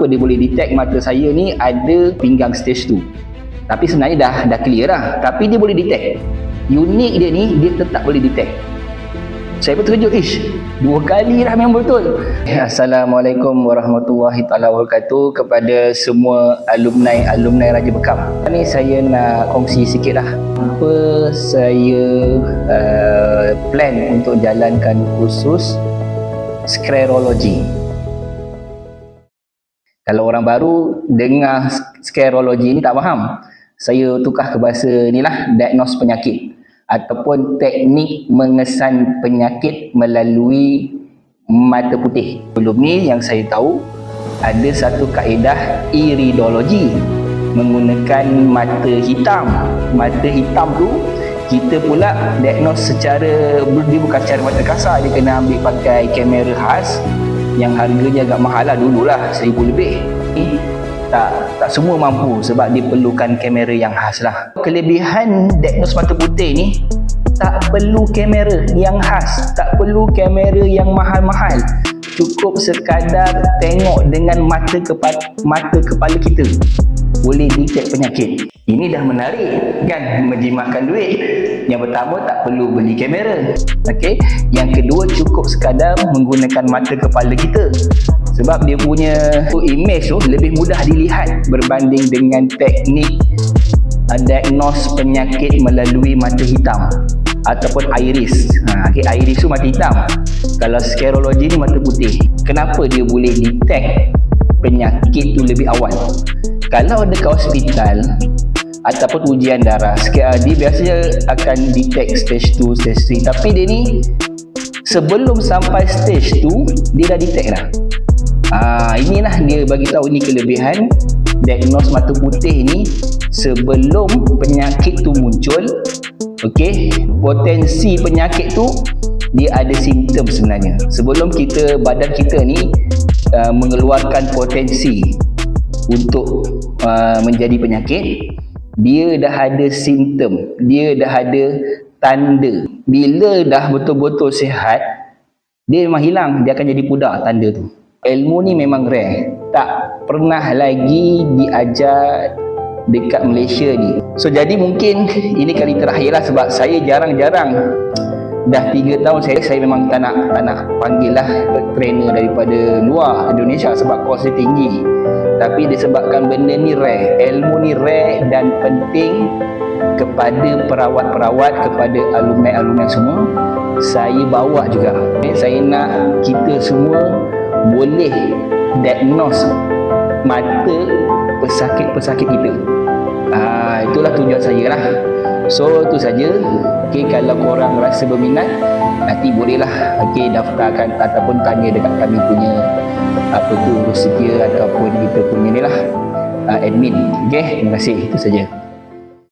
kenapa dia boleh detect mata saya ni ada pinggang stage 2. Tapi sebenarnya dah clear lah. Tapi dia boleh detect. Unik dia ni, dia tetap boleh detect. Saya pun terkejut, 2 kali dah memang betul. Assalamualaikum warahmatullahi taala wabarakatuh kepada semua alumni Raja Bekam. Ni saya nak kongsi sikit lah apa saya plan untuk jalankan kursus sklerologi. Kalau orang baru dengar sklerologi ni tak faham, saya tukar ke bahasa ni lah, diagnos penyakit ataupun teknik mengesan penyakit melalui mata putih. Sebelum ni yang saya tahu ada satu kaedah iridologi menggunakan mata hitam. Mata hitam tu kita pula diagnos secara, dia bukan secara mata kasar, dia kena ambil pakai kamera khas yang harganya agak mahal lah, dululah 1000 lebih. Tak semua mampu sebab dia perlukan kamera yang khas lah. Kelebihan diagnos mata putih ni, tak perlu kamera yang khas, tak perlu kamera yang mahal-mahal. Cukup sekadar tengok dengan mata kepala kita boleh detect penyakit. Ini dah menarik kan, menjimatkan duit. Yang pertama, tak perlu beli kamera. Okey. Yang kedua, cukup sekadar menggunakan mata kepala kita. Sebab dia punya image tu lebih mudah dilihat berbanding dengan teknik diagnos penyakit melalui mata hitam ataupun iris. Iris tu mata hitam. Kalau sklerologi ni mata putih. Kenapa dia boleh detect penyakit tu lebih awal? Kalau dekat hospital ataupun ujian darah, dia biasanya akan detect stage 2, stage 3. Tapi dia ni sebelum sampai stage 2 dia dah detect dah. Inilah dia bagi tahu, ni kelebihan diagnos mata putih ni. Sebelum penyakit tu muncul, okey, potensi penyakit tu dia ada simptom sebenarnya. Sebelum badan kita ni mengeluarkan potensi untuk menjadi penyakit, dia dah ada simptom, dia dah ada tanda. Bila dah betul-betul sihat, dia memang hilang, dia akan jadi pudar tanda tu. Ilmu ni memang rare, tak pernah lagi diajar dekat Malaysia ni. So jadi mungkin ini kali terakhir lah, sebab saya jarang-jarang, dah 3 tahun saya memang tak nak panggil lah trainer daripada luar Indonesia sebab kos dia tinggi. Tapi disebabkan benda ni rare, ilmu ni rare dan penting kepada perawat-perawat, kepada alumni-alumni semua, saya bawa juga. Saya nak kita semua boleh diagnos mata pesakit-pesakit kita. Itulah tujuan saya lah. So itu saja. Okey, kalau korang rasa berminat, nanti bolehlah daftarkan ataupun tanya dekat kami punya Rusia ataupun kita punya ni lah admin. Okey, terima kasih. Itu saja.